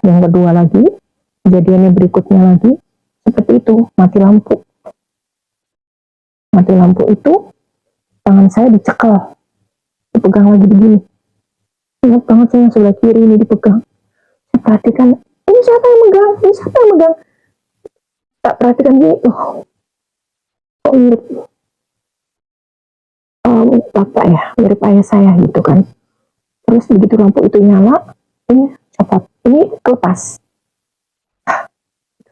yang kedua lagi, kejadiannya berikutnya lagi, seperti itu, mati lampu. Mati lampu itu, tangan saya dicekel, dipegang lagi begini. Ingat banget saya yang sebelah kiri ini dipegang. Saya perhatikan, ini siapa yang megang? Ini siapa yang megang? Tak perhatikan gitu. Kok mirip bapak ya, mirip ayah saya gitu kan. Terus begitu lampu itu nyala, ini copot, ini lepas.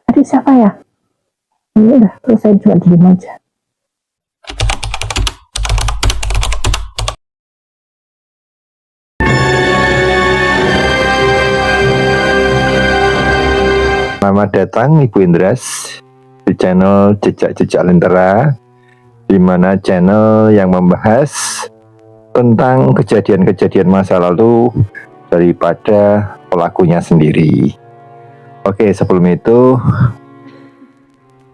Tadi siapa ya? Ini udah, terus saya cuma diem aja. Selamat datang Ibu Indras di channel Jejak-Jejak Lentera, di mana channel yang membahas tentang kejadian-kejadian masa lalu daripada pelakunya sendiri. Oke, sebelum itu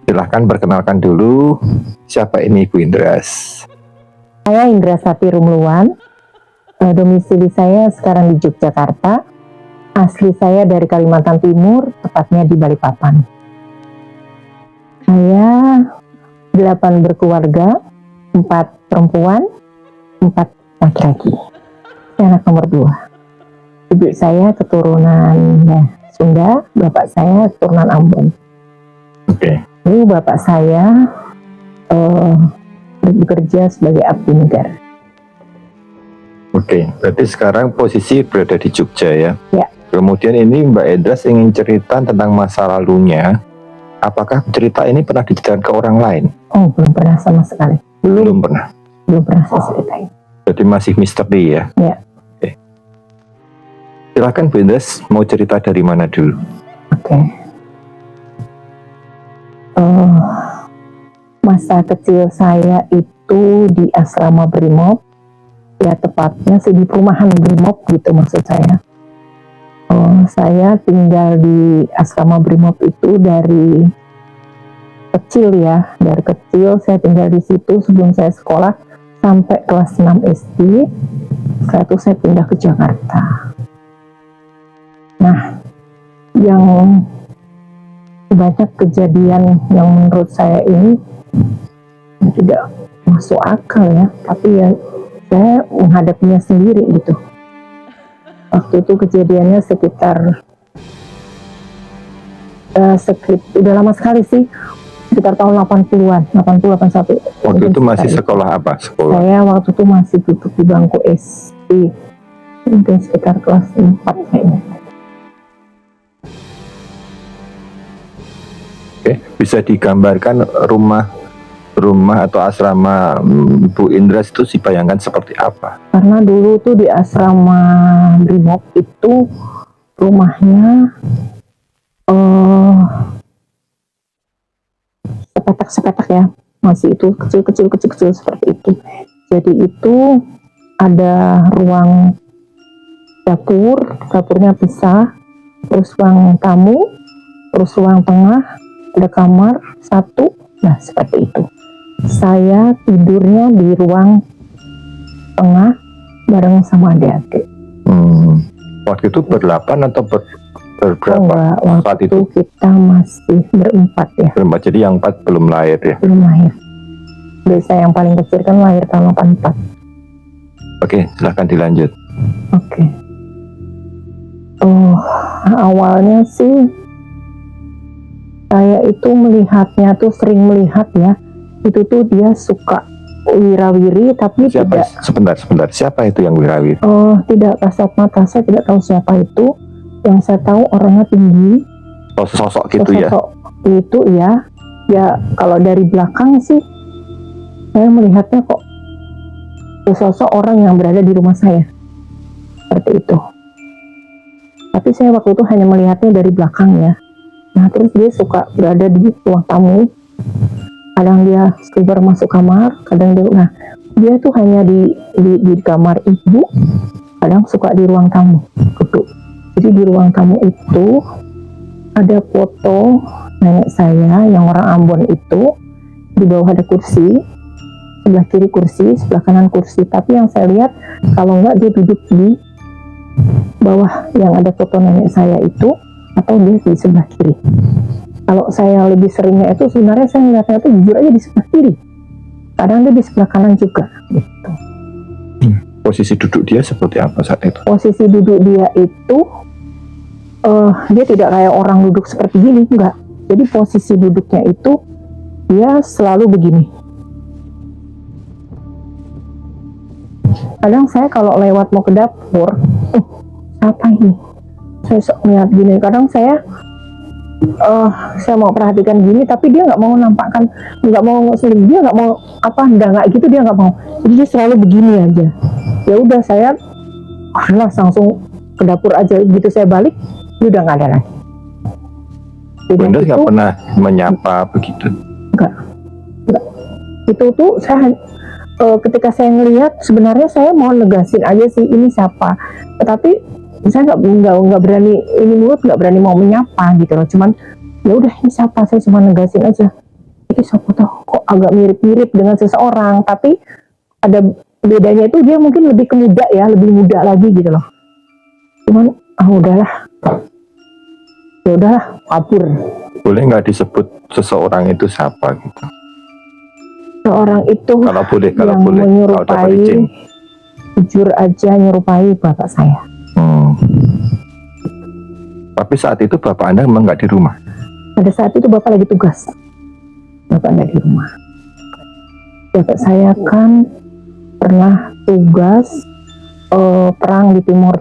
silahkan perkenalkan dulu siapa ini Ibu Indras. Saya Indrasati Rumluan, domisili saya sekarang di Yogyakarta. Asli saya dari Kalimantan Timur, tepatnya di Balikpapan. Saya 8 berkeluarga, 4 perempuan, 4 laki-laki. Saya anak nomor 2. Ibu saya keturunan Sunda, bapak saya keturunan Ambon. Oke. Lalu bapak saya bekerja sebagai abdi negara. Oke, berarti sekarang posisi berada di Jogja ya? Ya. Kemudian ini Mbak Indras ingin cerita tentang masa lalunya. Apakah cerita ini pernah diceritakan ke orang lain? Oh, belum pernah sama sekali. Belum pernah. Belum pernah saya ceritain. Jadi masih misteri ya? Ya. Oke. Silahkan Bu Indras, mau cerita dari mana dulu? Oke. Masa kecil saya itu di asrama Brimob. Ya tepatnya sih di perumahan Brimob gitu maksud saya. Saya tinggal di asrama Brimob itu dari kecil ya. Dari kecil saya tinggal di situ sebelum saya sekolah sampai kelas 6 SD. Setelah itu saya pindah ke Jakarta. Nah, yang banyak kejadian yang menurut saya ini tidak masuk akal ya, tapi ya saya menghadapinya sendiri gitu. Waktu itu kejadiannya sekitar udah lama sekali sih, sekitar tahun 80-an, 80-81. Waktu itu masih sekolah apa? Sekolah? Saya waktu itu masih duduk di bangku SD, mungkin sekitar kelas 4 kayaknya. Oke, bisa digambarkan rumah atau asrama Bu Indras itu dibayangkan seperti apa? Karena dulu tuh di asrama Brimob itu rumahnya sepetak-sepetak ya, masih itu kecil-kecil seperti itu. Jadi itu ada ruang dapurnya pisah, terus ruang tamu, terus ruang tengah, ada kamar satu, nah seperti itu. Saya tidurnya di ruang tengah bareng sama adik-adik. Waktu itu berlapan atau berberapa? Enggak, waktu saat itu kita masih berempat ya. Berempat, jadi yang 4 belum lahir ya? Belum lahir. Jadi saya yang paling kecil kan lahir tahun 84. Oke, silahkan dilanjut. Oke. Awalnya sih saya itu melihatnya tuh sering melihat ya, itu tuh dia suka wirawiri tapi tidak. Sebentar, siapa itu yang wirawiri? Tidak kasat mata, saya tidak tahu siapa itu. Yang saya tahu orangnya tinggi. Sosok gitu ya? Sosok itu ya. Ya kalau dari belakang sih saya melihatnya kok sosok orang yang berada di rumah saya seperti itu. Tapi saya waktu itu hanya melihatnya dari belakang ya. Nah terus dia suka berada di ruang tamu. Kadang dia keluar masuk kamar, kadang dia tuh hanya di kamar ibu, kadang suka di ruang tamu duduk. Jadi di ruang tamu itu ada foto nenek saya yang orang Ambon itu, di bawah ada kursi, sebelah kiri kursi, sebelah kanan kursi. Tapi yang saya lihat kalau enggak dia duduk di bawah yang ada foto nenek saya itu, atau dia di sebelah kiri. Kalau saya lebih seringnya itu sebenarnya saya melihatnya itu jujur aja di sebelah kiri. Kadang dia di sebelah kanan juga gitu. Posisi duduk dia seperti apa saat itu? Posisi duduk dia itu dia tidak kayak orang duduk seperti gini, enggak. Jadi posisi duduknya itu dia selalu begini. Kadang saya kalau lewat mau ke dapur, apa ini? Saya melihat gini. Kadang saya mau perhatikan gini, tapi dia nggak mau nampakkan, nggak mau sering, dia nggak mau nggak gitu, dia nggak mau. Jadi dia selalu begini aja. Ya udah saya langsung ke dapur aja. Gitu saya balik, dia udah nggak ada lagi. Bunda nggak pernah menyapa begitu? Enggak. Itu tuh saya ketika saya ngelihat, sebenarnya saya mau negasin aja sih ini siapa, tetapi saya nggak berani, ini mulut nggak berani mau menyapa gitu loh. Cuman ya udah ini siapa, saya cuma negasin aja. Ini siapa tuh, kok agak mirip-mirip dengan seseorang, tapi ada bedanya itu dia mungkin lebih muda ya, lebih muda lagi gitu loh. Cuman udahlah, ya udahlah, kabur. Boleh nggak disebut seseorang itu siapa gitu? Seorang itu Kalau boleh, kalau yang boleh, kalau dapat izin. Jujur aja menyerupai bapak saya. Tapi saat itu bapak Anda memang nggak di rumah? Pada saat itu bapak lagi tugas, bapak nggak di rumah. Bapak saya kan pernah tugas perang di Timur,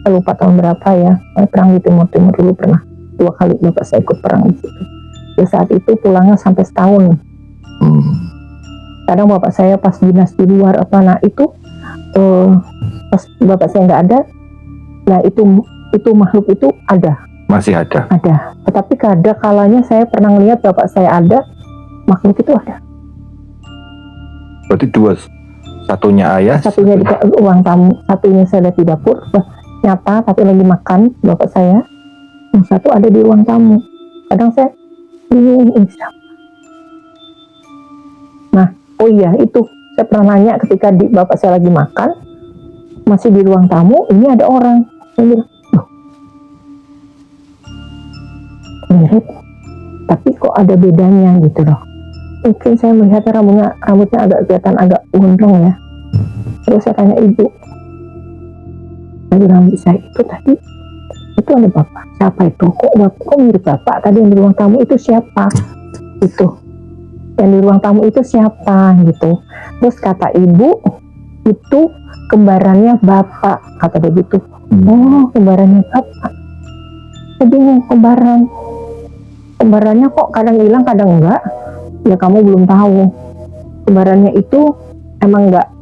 saya lupa tahun berapa ya. Perang di Timur dulu pernah 2 kali bapak saya ikut perang di situ. Ya saat itu pulangnya sampai setahun. Kadang bapak saya pas dinas di luar nah itu pas bapak saya nggak ada, nah itu makhluk itu Masih ada. Tetapi kadang kalanya saya pernah lihat bapak saya ada, makhluk itu ada. Berarti dua, satunya ayah, Satunya di ruang tamu, satunya saya ada di dapur nyata tapi lagi makan bapak saya, yang satu ada di ruang tamu. Kadang saya bingung ini siapa. Nah, oh iya itu saya pernah nanya ketika bapak saya lagi makan, masih di ruang tamu, ini ada orang. Saya bilang, loh, mirip, tapi kok ada bedanya gitu loh. Mungkin saya melihatnya rambutnya agak kelihatan agak gondrong ya. Terus saya tanya ibu, saya bilang bisa itu tadi, itu ada bapak. Siapa itu? Kok mirip bapak? Tadi yang di ruang tamu itu siapa? Itu. Yang di ruang tamu itu siapa gitu. Terus kata ibu itu kembarannya bapak, kata dia gitu. Oh, kembarannya bapak. Saya bingung, kembarannya kok kadang hilang kadang enggak. Ya kamu belum tahu. Kembarannya itu emang enggak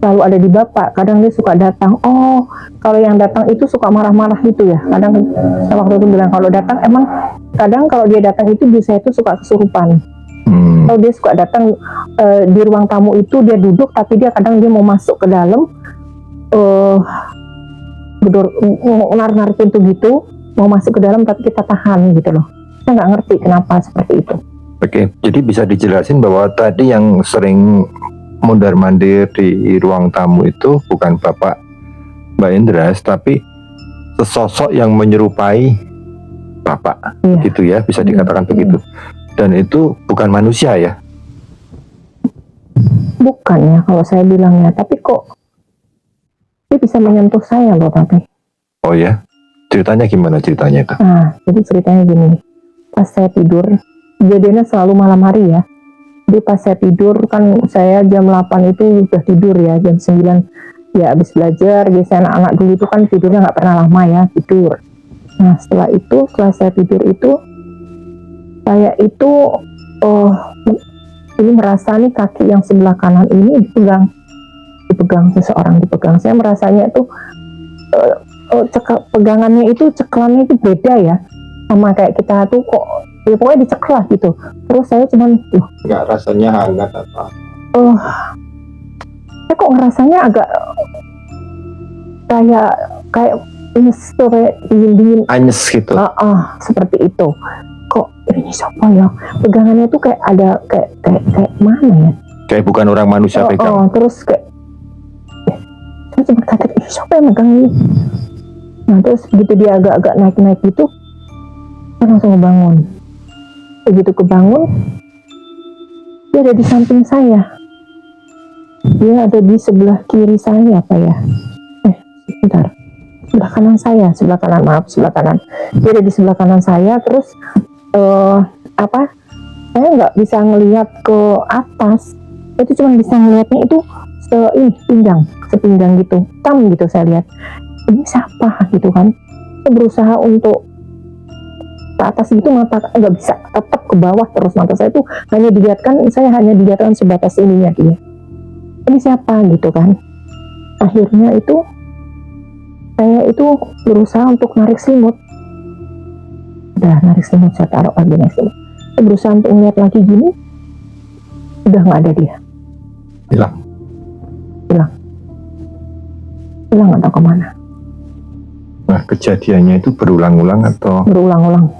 selalu ada di bapak, kadang dia suka datang. Oh, kalau yang datang itu suka marah-marah gitu ya. Kadang saya waktu itu bilang kalau datang emang kadang kalau dia datang itu bisa itu suka kesurupan. Kalau dia suka datang di ruang tamu itu dia duduk, tapi dia kadang dia mau masuk ke dalam, narik pintu gitu, mau masuk ke dalam tapi kita tahan gitu loh. Saya nggak ngerti kenapa seperti itu. Oke, jadi bisa dijelasin bahwa tadi yang sering mondar-mandir di ruang tamu itu bukan Bapak Mbak Indras, tapi sesosok yang menyerupai Bapak, gitu ya, bisa dikatakan begitu. Dan itu bukan manusia ya? Bukan ya kalau saya bilangnya, tapi kok dia bisa menyentuh saya loh tapi. Oh ya, ceritanya gimana ceritanya itu? Nah, jadi ceritanya gini, pas saya tidur, kejadiannya selalu malam hari ya. Jadi pas saya tidur kan saya jam 8 itu udah tidur ya, jam 9 ya habis belajar. Biasanya anak-anak dulu itu kan tidurnya nggak pernah lama ya, tidur. Nah setelah saya tidur itu, saya itu ini merasa nih kaki yang sebelah kanan ini dipegang seseorang, saya merasanya itu pegangannya itu ceklannya itu beda ya sama kayak kita tuh kok ya pokoknya dicekal lah gitu. Terus saya cuman nggak rasanya hangat apa? Saya kok ngerasanya agak kayak ini kayak dingin anyes gitu. Seperti itu. Kok ini siapa ya? Pegangannya tuh kayak ada kayak mana ya? Kayak bukan orang manusia pegang. Terus kayak saya cuma kaget, siapa yang megang ini? Nah terus begitu dia agak-agak naik-naik gitu, saya langsung bangun. Begitu kebangun, dia ada di samping saya. Dia ada di sebelah kiri saya apa ya? Sebentar. Sebelah kanan saya, sebelah kanan, maaf, sebelah kanan. Dia ada di sebelah kanan saya, terus saya nggak bisa ngelihat ke atas. Itu cuma bisa ngelihatnya itu sepinggang gitu, hitam gitu saya lihat. Ini siapa gitu kan? Saya berusaha untuk ke atas gitu, mata nggak bisa, tetap ke bawah terus mata saya tuh saya hanya dilihatkan sebatas ininya dia. Ini siapa gitu kan? Akhirnya itu saya itu berusaha untuk narik selimut. Udah narik selimut, saya taruh lagi narik selimut. Saya berusaha untuk melihat lagi gini, udah nggak ada dia. Hilang. Nggak tahu kemana. Nah, kejadiannya itu berulang-ulang atau? Berulang-ulang.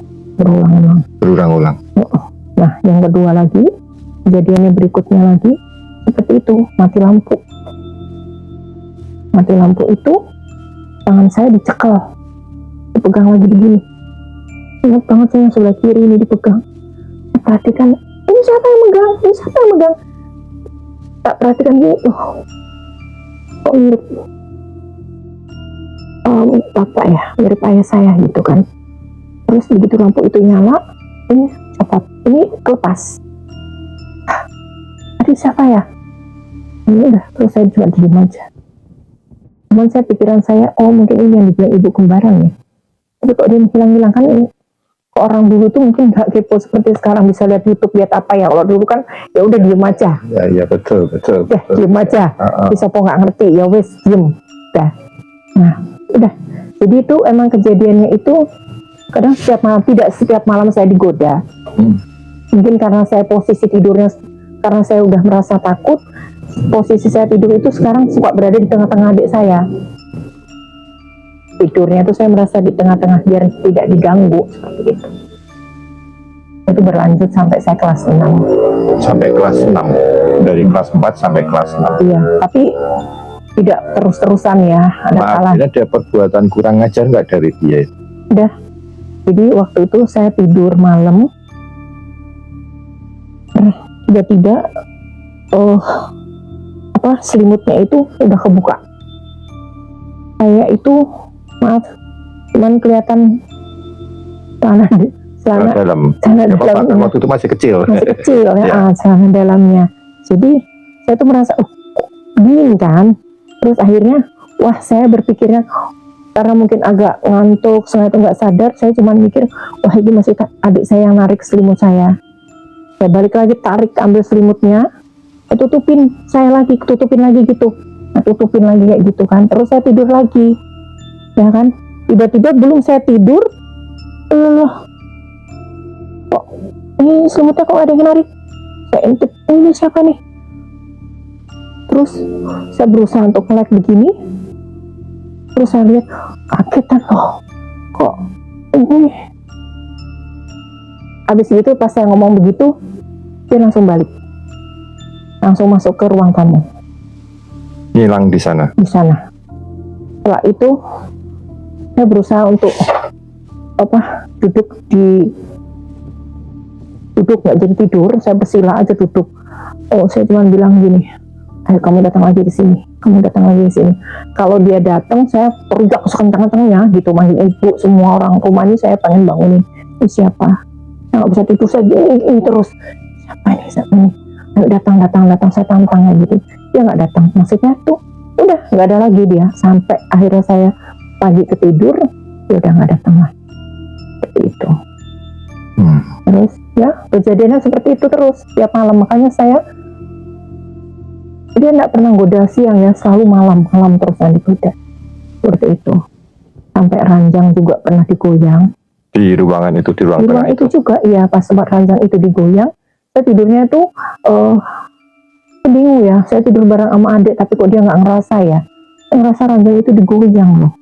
Nah, yang kedua lagi, kejadiannya berikutnya lagi, seperti itu, mati lampu. Mati lampu itu, tangan saya dicekel, dipegang lagi begini. Ingat banget saya yang sebelah kiri ini dipegang. Saya perhatikan, ini siapa yang megang? Tak perhatikan gini, kok mirip bapak ya, mirip ayah saya gitu kan. Terus begitu lampu itu nyala, ini copot, ini kelepas. Tadi siapa ya? Ini udah, terus saya cuma diem aja. Cuman pikiran saya, oh mungkin ini yang dibilang ibu kembaran ya. Tapi kok dia hilang-hilang kan ini? Kok orang dulu tuh mungkin gak kepo seperti sekarang, bisa lihat YouTube, lihat apa ya. Kalau dulu kan ya udah diem aja. Ya betul. Ya diem aja. Bisa kok nggak ngerti, ya wes diem. Udah. Nah, udah. Jadi itu emang kejadiannya itu kadang tidak setiap malam saya digoda. Mungkin karena saya posisi tidurnya, karena saya udah merasa takut, posisi saya tidur itu sekarang suka berada di tengah-tengah adik saya. Tidurnya itu saya merasa di tengah-tengah biar tidak diganggu seperti itu. Itu berlanjut sampai saya kelas 6. Sampai kelas 6. Dari kelas 4 sampai kelas 6. Iya, tapi tidak terus-terusan ya. Akhirnya ada perbuatan kurang ajar nggak dari dia? Udah. Jadi waktu itu saya tidur malam, tiba-tiba selimutnya itu udah kebuka. Saya itu cuman kelihatan celana dalam. Waktu itu masih kecil ya. Celana dalamnya. Jadi saya tuh merasa dingin kan. Terus akhirnya saya berpikirnya karena mungkin agak ngantuk, saya itu nggak sadar, saya cuma mikir ini masih adik saya yang narik selimut saya. Saya balik lagi, tarik, ambil selimutnya, tutupin lagi gitu. Tutupin lagi kayak gitu kan. Terus saya tidur lagi. Ya kan? Tiba-tiba belum saya tidur, kok ini selimutnya kok ada yang narik? Saya intip, ini siapa nih? Terus saya berusaha untuk melek begini. Terus saya lihat, kagetan kok ini. Habis itu pas saya ngomong begitu, dia langsung balik. Langsung masuk ke ruang tamu. Hilang di sana. Setelah itu saya berusaha untuk duduk nggak jadi tidur, saya bersila aja duduk. Saya cuma bilang gini, ayo kamu datang lagi ke sini. Kalau dia datang, saya teriak sekencang-kencangnya gitu, manggil ibu, semua orang rumah ini saya pengen bangunin. Ini siapa? Saya nggak bisa tidur, saya gini terus. Siapa ini? Ayo datang, saya tantang gitu. Dia nggak datang. Maksudnya tuh udah nggak ada lagi dia. Sampai akhirnya saya pagi ketidur, dia udah nggak datang lagi. Seperti itu. Terus ya kejadiannya seperti itu terus tiap malam. Makanya dia nggak pernah goda siang ya, selalu malam terus yang digoda. Seperti itu. Sampai ranjang juga pernah digoyang. Di ruangan itu, di ruang tengah itu juga, iya, pas tempat ranjang itu digoyang, saya tidurnya itu bingung ya, saya tidur bareng sama adik, tapi kok dia nggak ngerasa ya, saya ngerasa ranjang itu digoyang loh.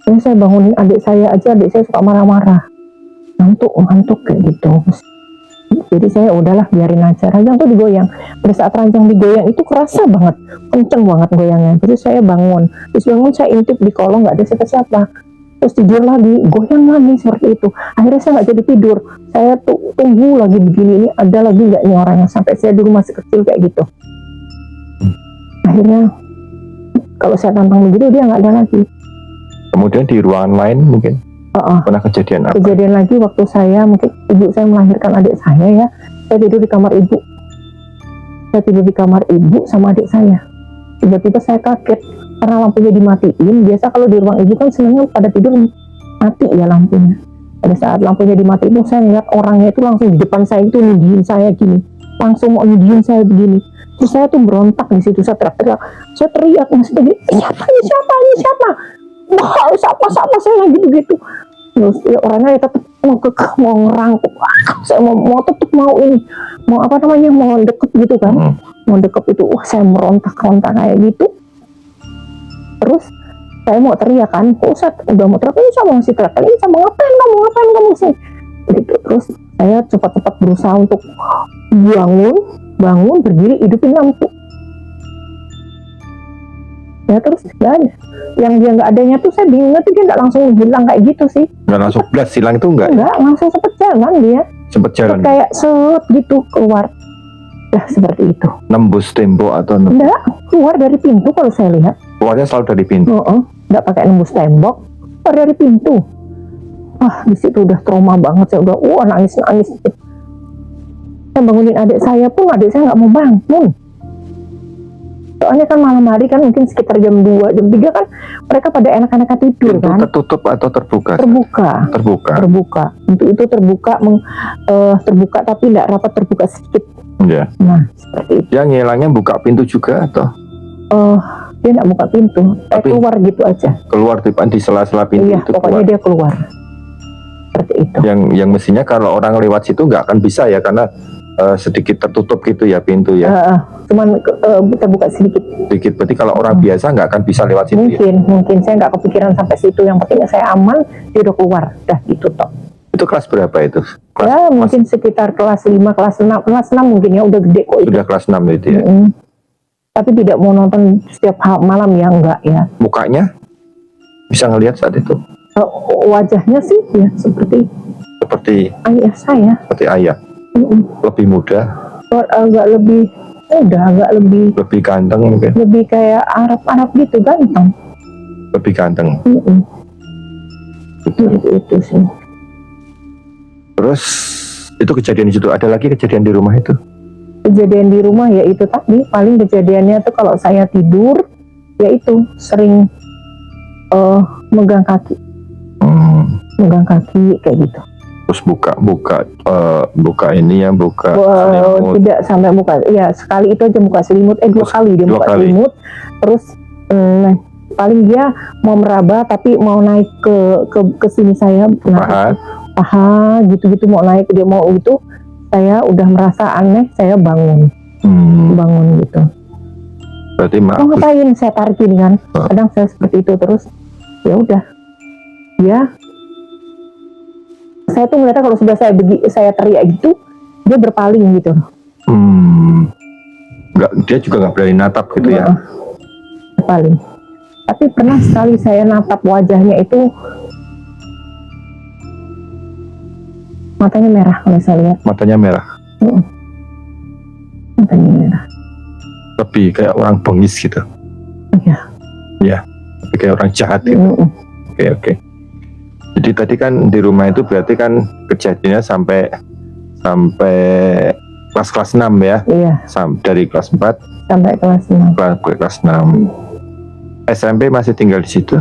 Jadi saya bangunin adik saya aja, adik saya suka marah-marah, ngantuk kayak gitu. Jadi saya udahlah biarin aja, ranjang tuh digoyang. Pada saat ranjang digoyang itu kerasa banget, kenceng banget goyangnya. Jadi saya bangun, saya intip di kolong, nggak ada siapa-siapa. terus tidur lagi, goyang lagi seperti itu. Akhirnya saya nggak jadi tidur. Saya tunggu lagi begini, ini ada lagi nggak nih orangnya, sampai saya dulu masih kecil kayak gitu. Akhirnya kalau saya tantang begitu dia nggak ada lagi. Kemudian di ruangan lain mungkin pernah kejadian apa? Kejadian lagi waktu saya mungkin ibu saya melahirkan adik saya ya, saya tidur di kamar ibu. Saya tidur di kamar ibu sama adik saya. Tiba-tiba saya kaget karena lampunya dimatiin. Biasa kalau di ruang ibu kan sebenarnya pada tidur mati ya lampunya. Pada saat lampunya dimatiin saya lihat orangnya itu langsung di depan saya itu nunjukin saya gini, langsung mau nunjukin saya begini. Terus saya tuh berontak di situ, saya teriak-teriak, saya teriak maksudnya gini, siapa? Wah, siapa saya gitu. Terus ya, orangnya tetap mau ngerangkuk, saya mau tetap mau ini, mau deket gitu kan, mau deket itu, wah saya merontak-rontak kayak gitu. Terus saya mau teriak kan, saya udah mau teriak, ini sama masih teriak, ini sama ngapain kamu sih? Begitu. Terus saya cepat-cepat berusaha untuk bangun, berdiri, hidupin lampu. Ya terus nggak ada. Yang dia nggak adanya tuh saya bingung tuh dia nggak langsung hilang kayak gitu sih. Nggak langsung blast hilang itu enggak? Nggak, langsung cepet jalan dia. Cepet jalan. Kayak set gitu keluar. Nah seperti itu. Nembus tembok atau Enggak, keluar dari pintu kalau saya lihat. keluarnya selalu dari pintu. Nggak pakai nembus tembok, keluar dari pintu. Wah di situ udah trauma banget, saya udah nangis. Saya bangunin adik saya pun adik saya nggak mau bangun. Soalnya kan malam hari kan mungkin sekitar jam 2, jam 3 kan mereka pada enak-enakan tidur Pintu kan. tertutup atau terbuka? Terbuka. Pintu itu terbuka, terbuka tapi tidak rapat, terbuka sedikit. Ya. Nah seperti itu. Yang ngilangnya buka pintu juga atau? Dia nggak buka pintu, keluar gitu aja. Keluar di sela-sela pintu Iya, itu pokoknya keluar. dia keluar. Seperti itu. Yang mestinya kalau orang lewat situ nggak akan bisa ya karena sedikit tertutup gitu ya pintu ya. Cuman terbuka sedikit. Sedikit, berarti kalau orang biasa nggak akan bisa lewat situ ya. Mungkin saya nggak kepikiran sampai situ. Yang penting saya aman, dia udah keluar, dah gitu toh. Itu kelas berapa itu? Mungkin sekitar kelas 5, kelas 6 mungkin ya, udah gede kok itu. Sudah kelas 6 itu ya. Tapi tidak mau nonton setiap malam ya, enggak ya. Mukanya bisa ngelihat saat itu? Wajahnya sih ya seperti ayah saya. Seperti ayah. Lebih muda. Agak lebih muda, agak lebih ganteng mungkin. Lebih kayak Arab gitu, ganteng. Lebih ganteng. Itu sih. Terus itu kejadian di situ. Ada lagi kejadian di rumah itu? Kejadian di rumah ya itu tadi, paling kejadiannya tuh kalau saya tidur ya itu sering megang kaki kayak gitu. Terus buka ini ya, buka selimut. Tidak sampai buka, ya sekali itu aja buka selimut, 2 kali dia buka selimut. Terus paling dia mau meraba tapi mau naik ke sini saya paha gitu mau naik, dia mau itu, saya udah merasa aneh, saya bangun gitu. Berarti mau ngapain, saya tarik ini kan, kadang saya seperti itu. Terus ya udah, saya tuh ngeliatnya kalau sudah saya teriak gitu, dia berpaling gitu. Dia juga nggak berani natap gitu ya? Berpaling. Tapi pernah sekali saya natap wajahnya itu, matanya merah kalau saya lihat. Matanya merah? Matanya merah. Lebih kayak orang bengis gitu? Iya. Lebih kayak orang jahat gitu? Oke. Jadi tadi kan di rumah itu berarti kan kejadiannya sampai kelas 6 ya? Iya. Dari kelas 4 sampai kelas 6. Kelas 6. SMP masih tinggal di situ?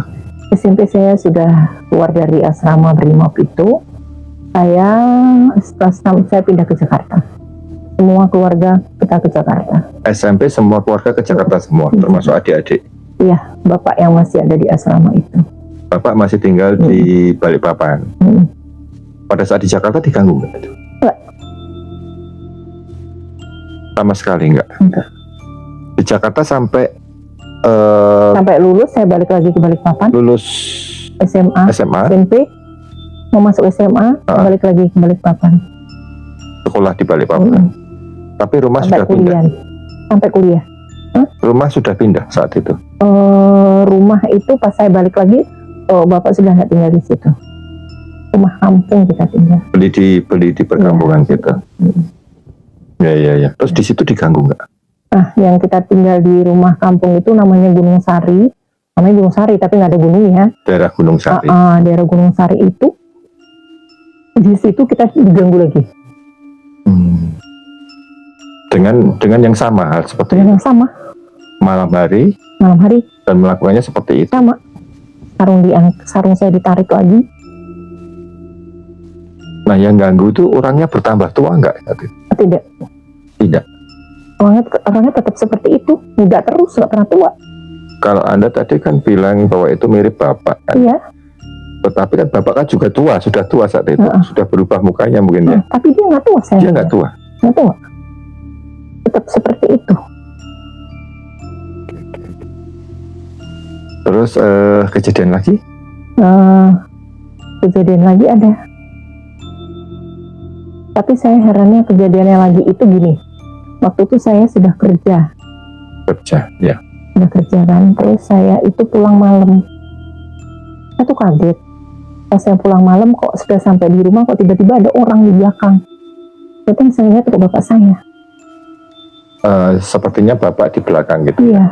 SMP saya sudah keluar dari asrama Brimob itu. Saya kelas 6 saya pindah ke Jakarta. Semua keluarga kita ke Jakarta. SMP semua keluarga ke Jakarta semua, termasuk adik-adik? Iya, bapak yang masih ada di asrama itu. Bapak masih tinggal di Balikpapan. Pada saat di Jakarta diganggu nggak? Enggak. Sama sekali enggak? Di Jakarta sampai lulus, saya balik lagi ke Balikpapan. Lulus SMA, SMP, mau masuk SMA, balik lagi ke Balikpapan. Sekolah di Balikpapan. Tapi rumah sampai sudah kuliah. Sampai kuliah. Rumah sudah pindah saat itu? Rumah itu pas saya balik lagi Oh, bapak sudah nggak tinggal di situ. Rumah kampung kita tinggal. Beli di perkampungan kita. Ya. Terus di situ diganggu nggak? Nah, yang kita tinggal di rumah kampung itu namanya Gunung Sari. Namanya Gunung Sari, tapi nggak ada gunungnya. Daerah Gunung Sari. Daerah Gunung Sari itu, di situ kita diganggu lagi. Dengan yang sama hal seperti Dengan itu. yang sama. Malam hari dan melakukannya seperti itu. Sama. Sarung saya ditarik lagi. Nah, yang ganggu itu orangnya bertambah tua nggak? Tidak. Tidak. Orangnya tetap seperti itu, muda terus, nggak pernah tua. Kalau Anda tadi kan bilang bahwa itu mirip Bapak kan? Iya. Tetapi kan Bapak kan juga tua, sudah tua saat itu, sudah berubah mukanya mungkin ya. Tapi dia nggak tua, saya. Dia nggak tua. Nggak tua. Tetap seperti itu. Terus kejadian lagi? Kejadian lagi ada. Tapi saya herannya kejadiannya lagi itu gini. Waktu itu saya sudah kerja. Ya. Sudah kerja kan. Terus saya itu pulang malam. Saya tuh kaget. Pas saya pulang malam kok sudah sampai di rumah kok tiba-tiba ada orang di belakang. Berarti yang saya lihat itu bapak saya. Sepertinya Bapak di belakang gitu. Iya.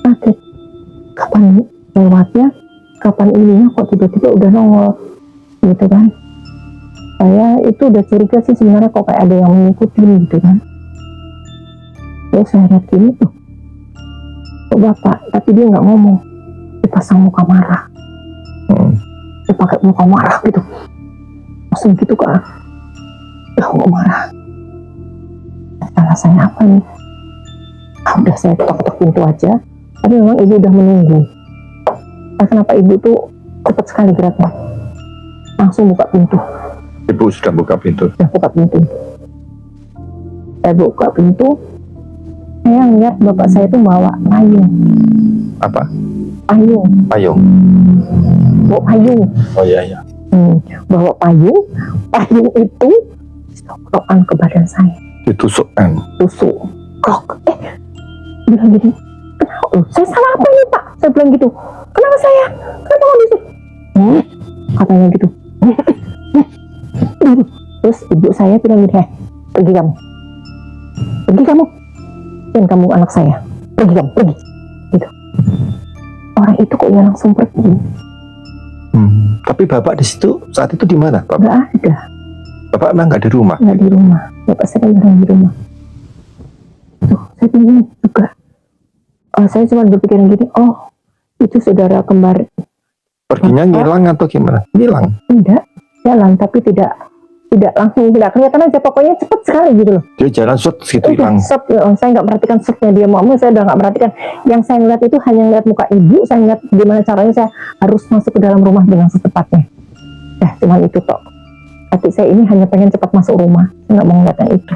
Kaget. Kapan lewatnya? Kapan ininya kok tiba-tiba udah nongol. Gitu kan. Saya itu udah curiga sih sebenarnya kok kayak ada yang mengikuti gitu kan. Terus saya lihat gini tuh. Kok bapak, tapi dia nggak ngomong. Dia pasang muka marah. Dia pakai muka marah gitu. Langsung gitu kan. Ya kok marah. Salah saya apa nih? Udah saya ketok-ketok pintu aja. Tapi memang ibu udah menunggu. Nah, kenapa ibu tuh cepat sekali geraknya? Langsung buka pintu. Ibu sudah buka pintu. Saya buka pintu. Saya buka pintu. Saya lihat bapak saya itu bawa payung. Apa? Payung. Bawa payung. Oh iya. Bawa payung. Payung itu disokokan ke badan saya. Ditusukkan. Tusuk. Krok. Bilang gini. Kenapa? Saya salah apa ini pak? Saya bilang gitu. Kenapa saya? Kenapa kamu disuk? Katanya gitu. Terus ibu saya bilang gini, pergi kamu, dan kamu anak saya, pergi gitu. Orang itu kok ya langsung pergi. Tapi Bapak di situ saat itu di mana, Bapak? Nggak ada. Bapak emang nggak di rumah? Nggak di rumah. Bapak saya jarang di rumah. Tuh, saya bingung juga. Saya cuma berpikiran gini, itu saudara kembar. Perginya ngilang atau gimana? Ngilang? Tidak, jalan tapi tidak langsung, tidak kelihatan aja, pokoknya cepat sekali gitu loh. Dia jalan segitu hilang. Saya nggak perhatikan setnya dia mau, saya udah nggak perhatikan. Yang saya lihat itu hanya lihat muka ibu, saya lihat gimana caranya saya harus masuk ke dalam rumah dengan secepatnya. Cuma itu tok. Hati saya ini hanya pengen cepat masuk rumah, saya nggak mau ngeliat yang itu.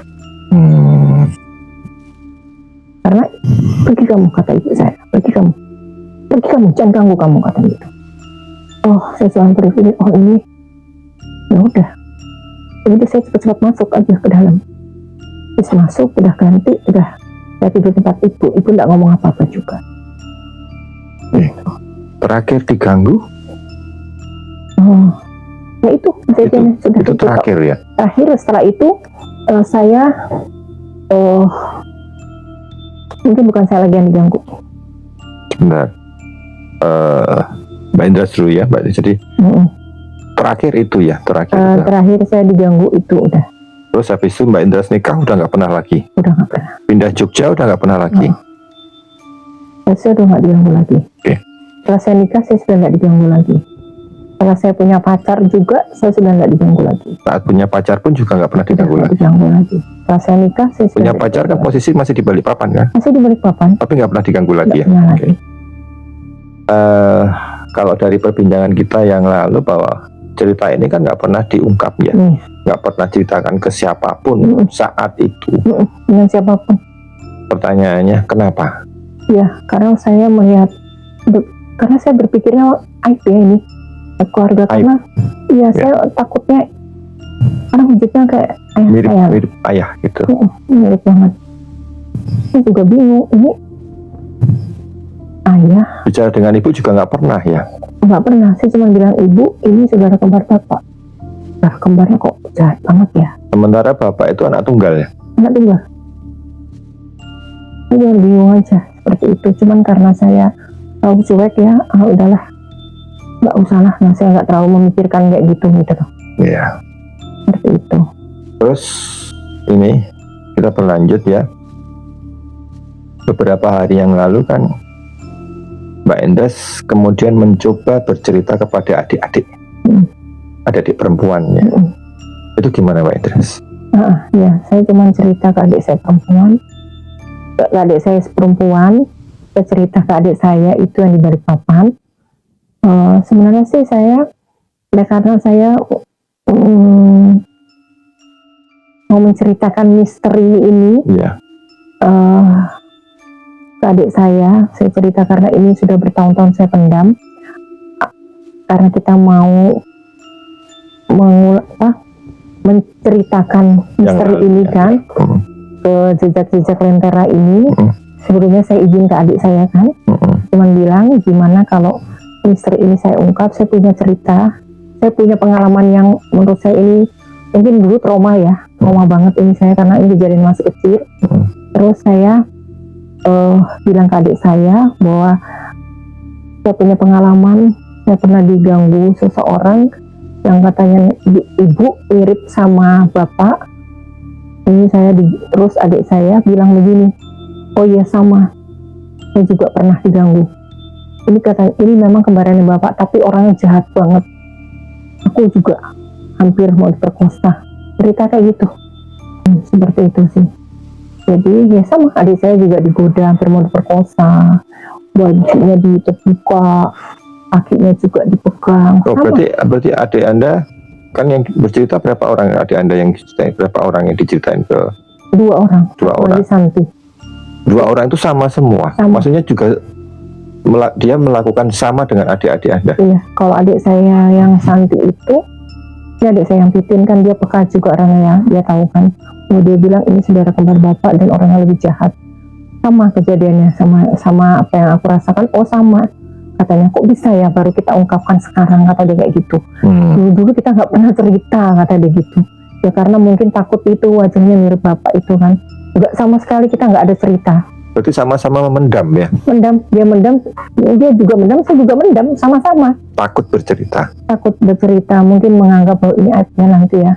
Karena pergi kamu, kata ibu saya, pergi kamu, jangan ganggu kamu, kata gitu. Saya cuma berpikir, ini, ya udah. Jadi saya cepat-cepat masuk aja ke dalam. Terus masuk, udah ganti, udah saya tidur tempat ibu nggak ngomong apa-apa juga. Terakhir diganggu? Ya itu kejadiannya sudah itu terakhir ya? Terakhir setelah itu saya mungkin bukan saya lagi yang diganggu. Benar. Mbak Indra dulu ya, Mbak. Jadi terakhir itu ya, terakhir saya diganggu itu udah. Terus habis itu Mbak Indra nikah udah nggak pernah lagi? Udah nggak pernah. Pindah Jogja udah nggak pernah lagi? Saya udah nggak diganggu lagi. Setelah saya nikah saya sudah nggak diganggu lagi. Setelah saya punya pacar juga saya sudah nggak diganggu lagi. Saat punya pacar pun juga nggak pernah diganggu lagi? Diganggu lagi. Setelah saya nikah saya punya pacar kan posisi masih di Balikpapan kan? Masih di Balikpapan. Tapi nggak pernah diganggu lagi ya? Lagi. Kalau dari perbincangan kita yang lalu bahwa cerita ini kan nggak pernah diungkap ya, nggak pernah ceritakan ke siapapun saat itu. Dengan siapapun. Pertanyaannya kenapa? Ya karena saya melihat, karena saya berpikirnya aib ya ini keluarga, karena saya takutnya karena wujudnya kayak ayah mirip ayah gitu. Mirip banget. Saya juga bingung, ini saya. Bicara dengan ibu juga nggak pernah ya? Nggak pernah, saya cuma bilang, ibu ini saudara kembar bapak. Saudara kembarnya kok jahat banget ya. Sementara bapak itu anak tunggal ya? Anak tunggal. Saya bingung aja seperti itu. Cuman karena saya tahu cuek ya, udahlah, nggak usah lah. Nah, saya nggak terlalu memikirkan kayak gitu loh. Iya. Seperti itu. Terus ini kita berlanjut ya. Beberapa hari yang lalu kan Mbak Endres kemudian mencoba bercerita kepada adik-adik, adik-adik perempuannya. Itu gimana Mbak Endres? Ya, saya cuma cerita ke adik saya perempuan. Ke adik saya perempuan, saya cerita ke adik saya itu yang di Balikpapan. Sebenarnya sih saya, karena saya mau menceritakan misteri ini Iya. ke adik saya cerita karena ini sudah bertahun-tahun saya pendam. Karena kita mau menceritakan misteri ini kan ke jejak-jejak Lentera ini. Sebelumnya saya izin ke adik saya kan, cuman bilang gimana kalau misteri ini saya ungkap, saya punya cerita, saya punya pengalaman yang menurut saya ini mungkin dulu trauma banget ini saya karena ini kejadian masih kecil. Terus saya bilang ke adik saya bahwa saya punya pengalaman, saya pernah diganggu seseorang yang katanya ibu mirip sama bapak. Ini saya terus adik saya bilang begini, oh iya sama, saya juga pernah diganggu. Ini katanya ini memang kembarannya bapak, tapi orangnya jahat banget. Aku juga hampir mau diperkosa. Cerita kayak gitu. Seperti itu sih. Jadi ya sama, adik saya juga digoda hampir mau diperkosa, bajunya terbuka, kakinya juga dipegang. Oh, berarti adik Anda kan yang bercerita berapa orang adik Anda yang diceritain, berapa orang yang diceritain ke? Dua orang. Santi. Dua orang itu sama semua. Sama. Maksudnya juga dia melakukan sama dengan adik-adik Anda. Iya, kalau adik saya yang Santi itu, ya adik saya yang Titin kan dia peka juga orangnya, dia tahu kan. Dia bilang ini saudara kembar bapak dan orangnya lebih jahat. Sama kejadiannya, sama apa yang aku rasakan. Oh sama, katanya kok bisa ya baru kita ungkapkan sekarang, kata dia kayak gitu. Dulu kita nggak pernah cerita, kata dia gitu. Ya karena mungkin takut itu wajahnya mirip bapak itu kan. Nggak, sama sekali kita nggak ada cerita. Berarti sama-sama memendam ya? Dia mendam, dia juga mendam, saya juga mendam, sama-sama. Takut bercerita, mungkin menganggap bahwa ini aibnya nanti ya.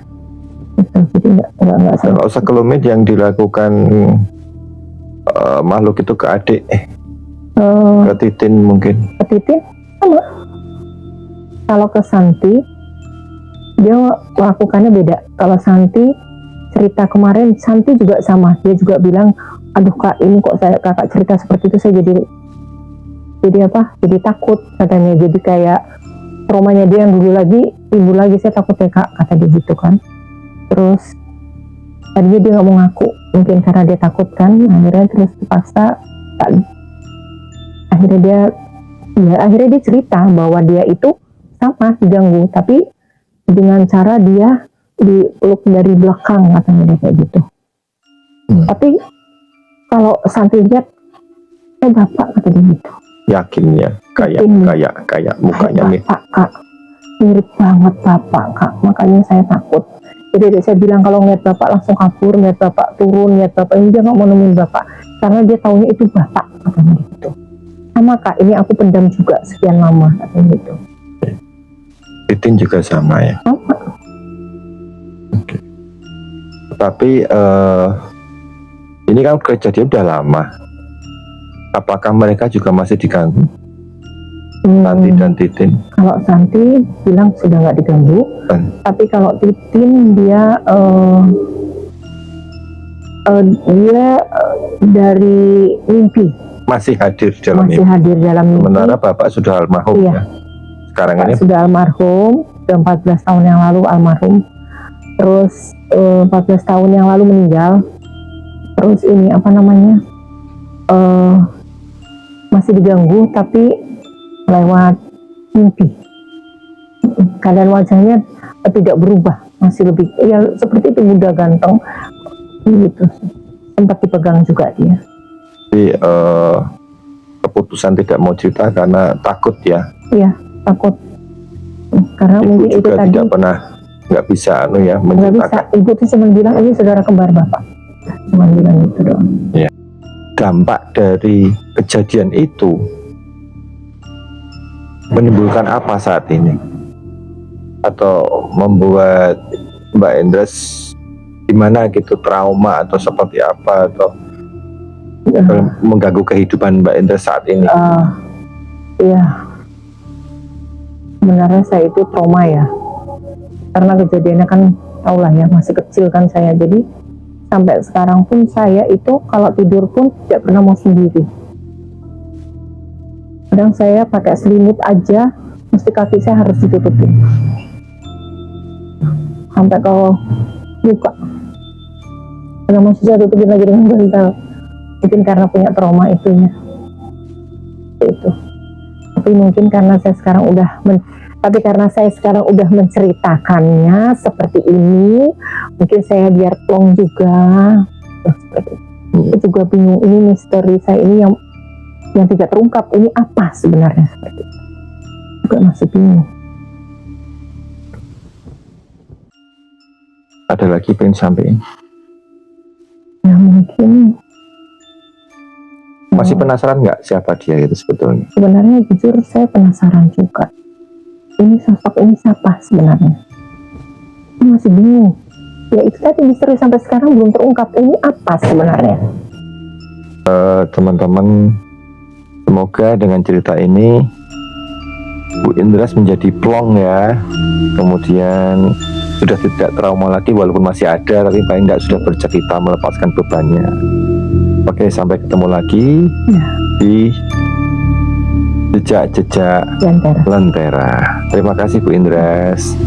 Jadi nggak kalau sekelumit yang dilakukan makhluk itu ke adik, ke Titin mungkin. Ke Titin sama. Kalau ke Santi, dia melakukannya beda. Kalau Santi cerita kemarin, Santi juga sama. Dia juga bilang, aduh kak, ini kok kakak cerita seperti itu saya jadi takut katanya. Jadi kayak traumanya dia yang dulu lagi, ibu lagi, saya takut ya kak, kata dia gitu kan. Terus tadinya dia nggak mau ngaku, mungkin karena dia takut kan. Akhirnya terus terpaksa, akhirnya dia cerita bahwa dia itu sama diganggu, tapi dengan cara dia dipeluk dari belakang, katanya dia kayak gitu. Tapi kalau Santi lihat, bapak, kata dia gitu. Yakinnya kayak mukanya bapak kak, mirip banget bapak kak, makanya saya takut. Jadi saya bilang kalau ngeliat bapak langsung kabur, ngeliat bapak turun, ngeliat bapak ini dia nggak mau nemuin bapak karena dia taunya itu bapak, katanya gitu. Sama kak, ini aku pendam juga sekian lama, katanya gitu. Titin juga sama ya? Sama. Oke. Tapi ini kan kejadian udah lama. Apakah mereka juga masih diganggu? Santi dan Titin? Kalau Santi bilang sudah nggak diganggu, tapi kalau Titin dia dari mimpi masih hadir dalam mimpi. Sementara bapak sudah almarhum. Iya. Ya? Sekarang bapak ini sudah almarhum, sudah 14 tahun yang lalu almarhum. Terus 14 tahun yang lalu meninggal. Terus ini masih diganggu tapi lewat mimpi. Keadaan wajahnya tidak berubah, masih lebih ya seperti itu, muda ganteng gitu. Sempat dipegang juga dia. Jadi keputusan tidak mau cerita karena takut ya. Iya, takut. Karena Ibu mungkin itu juga tadi tidak pernah, nggak bisa nggak bisa. menceritakan. Ibu tuh cuma bilang ini saudara kembar bapak. Cuma bilang gitu doang. Dampak dari kejadian itu menimbulkan apa saat ini? Atau membuat Mbak Endres gimana gitu, trauma atau seperti apa, atau mengganggu kehidupan Mbak Endres saat ini? Iya, sebenarnya saya itu trauma ya, karena kejadiannya kan tau lah ya, masih kecil kan saya, jadi sampai sekarang pun saya itu kalau tidur pun tidak pernah mau sendiri. Kadang saya pakai selimut aja, mesti kaki saya harus ditutupin sampai ke muka. Karena masih saya tutupin lagi dengan bantal. Mungkin karena punya trauma itunya. Itu. Tapi mungkin karena saya sekarang udah menceritakannya seperti ini, mungkin saya biar plong juga. Seperti itu. Saya juga bingung, ini misteri saya ini yang tidak terungkap ini apa sebenarnya, seperti itu. Juga masih bingung. Ada lagi pengen sampaikan? Ya mungkin Masih penasaran nggak siapa dia itu sebetulnya? sebenarnya jujur saya penasaran juga. Ini sosok ini siapa sebenarnya? Saya masih bingung. Ya itu tadi misteri sampai sekarang belum terungkap. Ini apa sebenarnya? Teman-teman, semoga dengan cerita ini Bu Indras menjadi plong ya. Kemudian sudah tidak trauma lagi, walaupun masih ada, tapi paling tidak sudah bercerita melepaskan bebannya. Oke, sampai ketemu lagi di Jejak-Jejak Lentera. Lentera. Terima kasih Bu Indras.